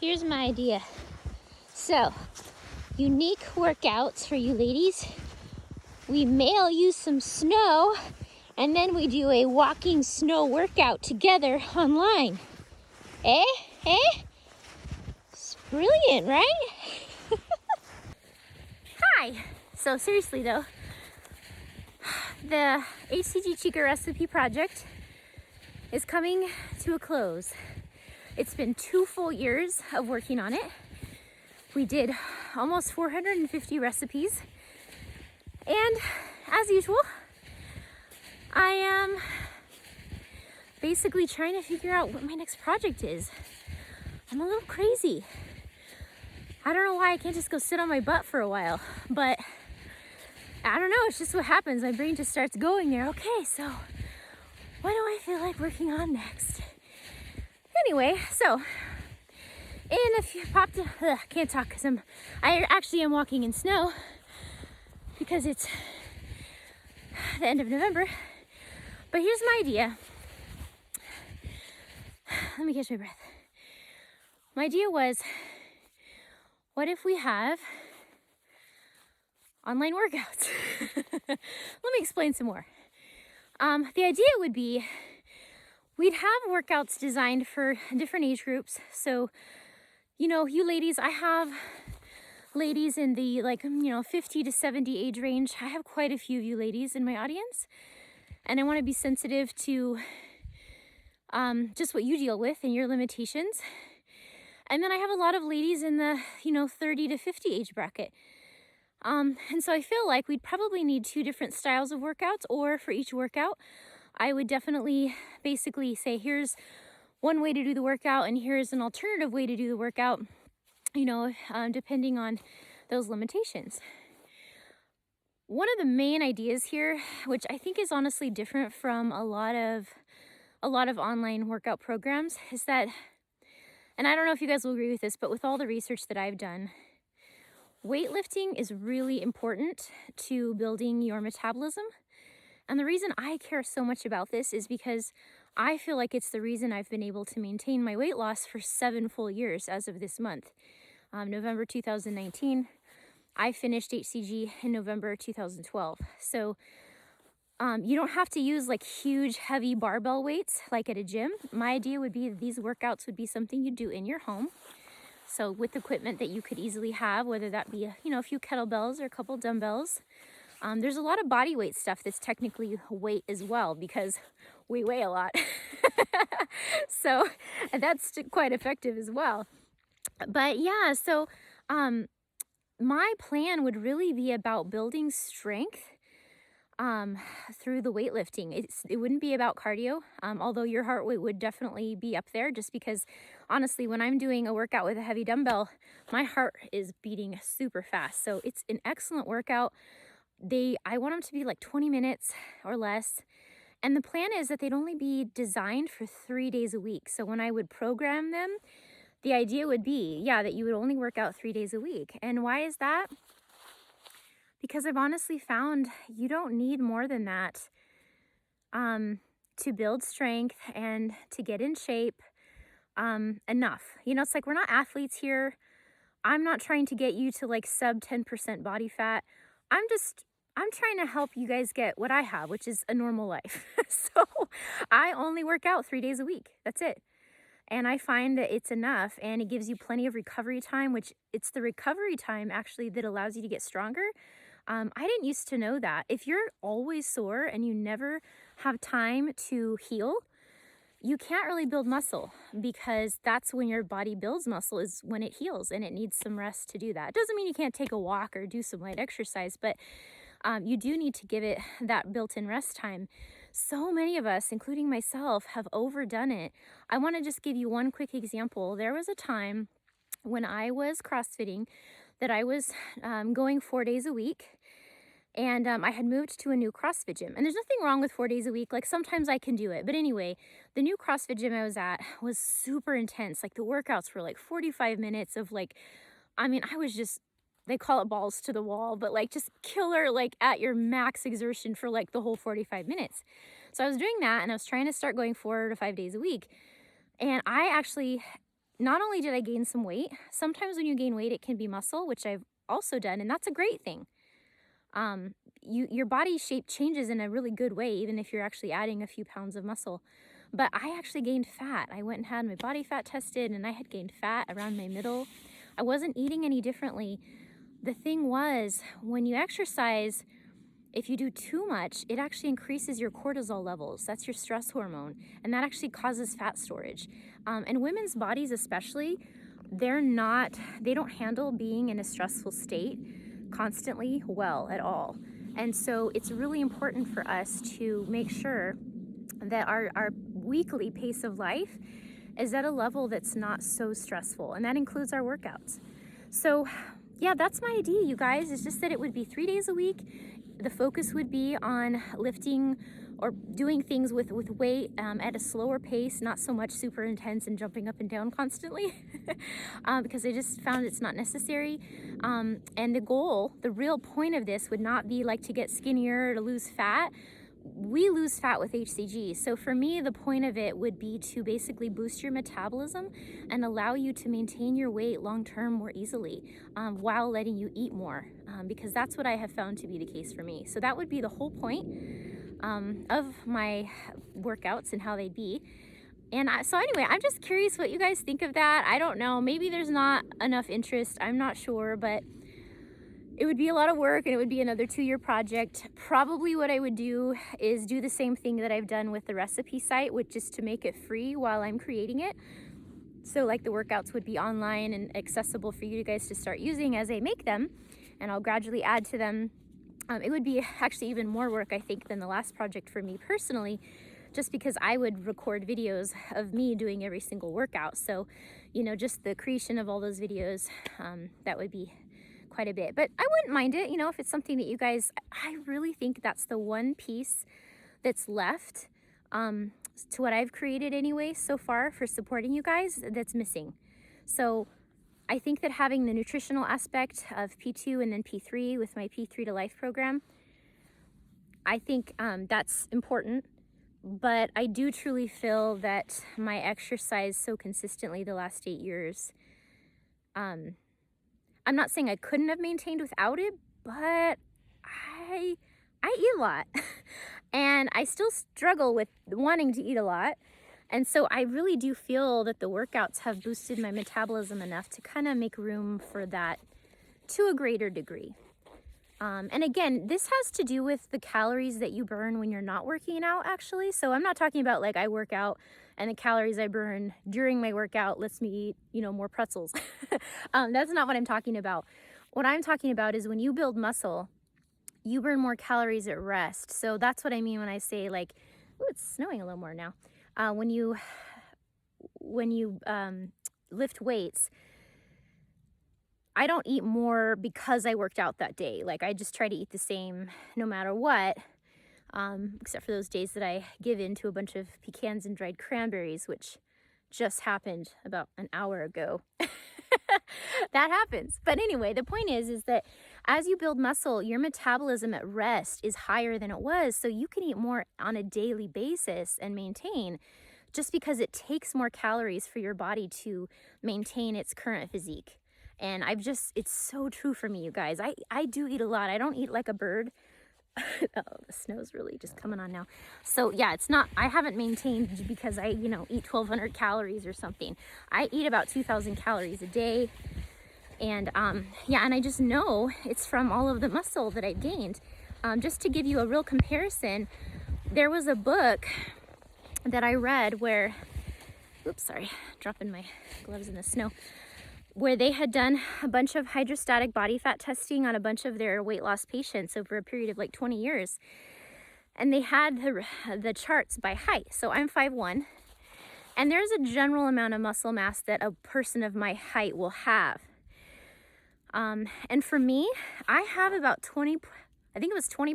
Here's my idea. So, unique workouts for you ladies. We mail you some snow, and then we do a walking snow workout together online. Eh? It's brilliant, right? Hi. So seriously though, the HCG Chica Recipe Project is coming to a close. It's been 2 full years of working on it. We did almost 450 recipes. And as usual, I am basically trying to figure out what my next project is. I'm a little crazy. I don't know why I can't just go sit on my butt for a while, but I don't know, it's just what happens. My brain just starts going there. Okay, so what do I feel like working on next? Anyway, so if you popped, can't talk because I actually am walking in snow because it's the end of November. But here's my idea. Let me catch my breath. My idea was, what if we have online workouts? Let me explain some more. The idea would be we'd have workouts designed for different age groups. So, you ladies, I have ladies in the 50 to 70 age range. I have quite a few of you ladies in my audience, and I want to be sensitive to just what you deal with and your limitations. And then I have a lot of ladies in the 30 to 50 age bracket. And so I feel like we'd probably need 2 different styles of workouts, or for each workout, I would definitely basically say, here's one way to do the workout and here's an alternative way to do the workout, depending on those limitations. One of the main ideas here, which I think is honestly different from a lot of online workout programs, is that, and I don't know if you guys will agree with this, but with all the research that I've done, weightlifting is really important to building your metabolism. And the reason I care so much about this is because I feel like it's the reason I've been able to maintain my weight loss for 7 full years as of this month. November 2019, I finished HCG in November 2012. So you don't have to use like huge, heavy barbell weights like at a gym. My idea would be these workouts would be something you do in your home. So with equipment that you could easily have, whether that be a few kettlebells or a couple dumbbells. There's a lot of body weight stuff that's technically weight as well, because we weigh a lot. So that's quite effective as well. But yeah, so my plan would really be about building strength through the weightlifting. It wouldn't be about cardio, although your heart rate would definitely be up there, just because honestly, when I'm doing a workout with a heavy dumbbell, my heart is beating super fast. So it's an excellent workout. I want them to be like 20 minutes or less. And the plan is that they'd only be designed for 3 days a week. So when I would program them, the idea would be, that you would only work out 3 days a week. And why is that? Because I've honestly found you don't need more than that to build strength and to get in shape enough. It's like we're not athletes here. I'm not trying to get you to like sub 10% body fat. I'm trying to help you guys get what I have, which is a normal life. So I only work out 3 days a week. That's it. And I find that it's enough, and it gives you plenty of recovery time, which it's the recovery time actually that allows you to get stronger. I didn't used to know that. If you're always sore and you never have time to heal, you can't really build muscle, because that's when your body builds muscle, is when it heals, and it needs some rest to do that. It doesn't mean you can't take a walk or do some light exercise, but you do need to give it that built-in rest time. So many of us, including myself, have overdone it. I want to just give you one quick example. There was a time when I was CrossFitting that I was going 4 days a week. And I had moved to a new CrossFit gym. And there's nothing wrong with 4 days a week. Like, sometimes I can do it. But anyway, the new CrossFit gym I was at was super intense. Like, the workouts were like 45 minutes of I was just, they call it balls to the wall, but like just killer, like at your max exertion for like the whole 45 minutes. So I was doing that, and I was trying to start going 4 to 5 days a week. And I actually not only did I gain some weight, sometimes when you gain weight, it can be muscle, which I've also done, and that's a great thing. Your body shape changes in a really good way, even if you're actually adding a few pounds of muscle. But I actually gained fat. I went and had my body fat tested, and I had gained fat around my middle. I wasn't eating any differently. The thing was, when you exercise, if you do too much, it actually increases your cortisol levels. That's your stress hormone, and that actually causes fat storage. And women's bodies especially, they don't handle being in a stressful state constantly well at all. And so it's really important for us to make sure that our weekly pace of life is at a level that's not so stressful, and that includes our workouts. So yeah, that's my idea, you guys. It's just that it would be 3 days a week. The focus would be on lifting or doing things with weight at a slower pace, not so much super intense and jumping up and down constantly, because I just found it's not necessary. And the goal, the real point of this would not be like to get skinnier or to lose fat. We lose fat with HCG. So for me, the point of it would be to basically boost your metabolism and allow you to maintain your weight long-term more easily, while letting you eat more, because that's what I have found to be the case for me. So that would be the whole point of my workouts and how they'd be. And so anyway, I'm just curious what you guys think of that. I don't know, maybe there's not enough interest, I'm not sure, but it would be a lot of work, and it would be another 2-year project. Probably what I would do is do the same thing that I've done with the recipe site, which is to make it free while I'm creating it. So like the workouts would be online and accessible for you guys to start using as I make them, and I'll gradually add to them. It would be actually even more work, I think, than the last project for me personally, just because I would record videos of me doing every single workout. So, just the creation of all those videos, that would be quite a bit. But I wouldn't mind it, if it's something that you guys, I really think that's the one piece that's left to what I've created anyway so far for supporting you guys that's missing. So I think that having the nutritional aspect of P2 and then P3 with my P3 to Life program, I think that's important. But I do truly feel that my exercise so consistently the last 8 years, I'm not saying I couldn't have maintained without it, but I eat a lot and I still struggle with wanting to eat a lot. And so I really do feel that the workouts have boosted my metabolism enough to kind of make room for that to a greater degree. And again, this has to do with the calories that you burn when you're not working out, actually. So I'm not talking about like I work out and the calories I burn during my workout lets me eat, more pretzels. That's not what I'm talking about. What I'm talking about is when you build muscle, you burn more calories at rest. So that's what I mean when I say like, ooh, it's snowing a little more now. When you lift weights, I don't eat more because I worked out that day. Like I just try to eat the same no matter what, except for those days that I give in to a bunch of pecans and dried cranberries, which just happened about an hour ago. That happens. But anyway, the point is that as you build muscle, your metabolism at rest is higher than it was. So you can eat more on a daily basis and maintain, just because it takes more calories for your body to maintain its current physique. And it's so true for me, you guys. I do eat a lot. I don't eat like a bird. Oh, the snow's really just coming on now. So yeah, I haven't maintained because I, eat 1,200 calories or something. I eat about 2,000 calories a day. And yeah, and I just know it's from all of the muscle that I've gained. Just to give you a real comparison, there was a book that I read where, oops, sorry, dropping my gloves in the snow, where they had done a bunch of hydrostatic body fat testing on a bunch of their weight loss patients over a period of like 20 years. And they had the charts by height. So I'm 5'1", and there's a general amount of muscle mass that a person of my height will have. And for me, I have about 20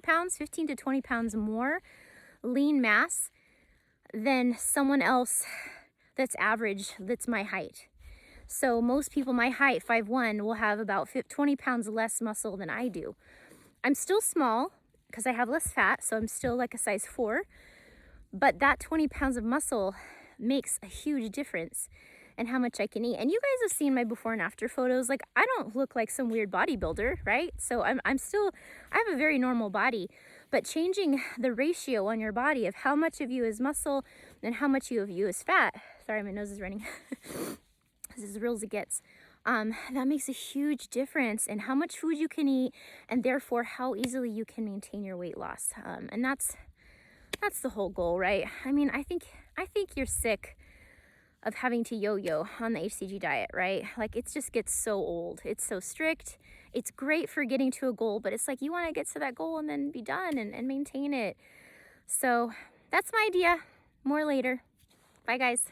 pounds, 15 to 20 pounds more lean mass than someone else that's average, that's my height. So most people my height, 5'1", will have about 20 pounds less muscle than I do. I'm still small because I have less fat, so I'm still like a size 4. But that 20 pounds of muscle makes a huge difference. and how much I can eat. And you guys have seen my before and after photos. Like, I don't look like some weird bodybuilder, right? So I'm still, I have a very normal body, but changing the ratio on your body of how much of you is muscle and how much of you is fat. Sorry, my nose is running. This is as real as it gets. That makes a huge difference in how much food you can eat, and therefore how easily you can maintain your weight loss. And that's the whole goal, right? I mean, I think you're sick of having to yo-yo on the HCG diet, right? Like, it just gets so old. It's so strict. It's great for getting to a goal, but it's like you want to get to that goal and then be done and maintain it. So that's my idea. More later. Bye, guys.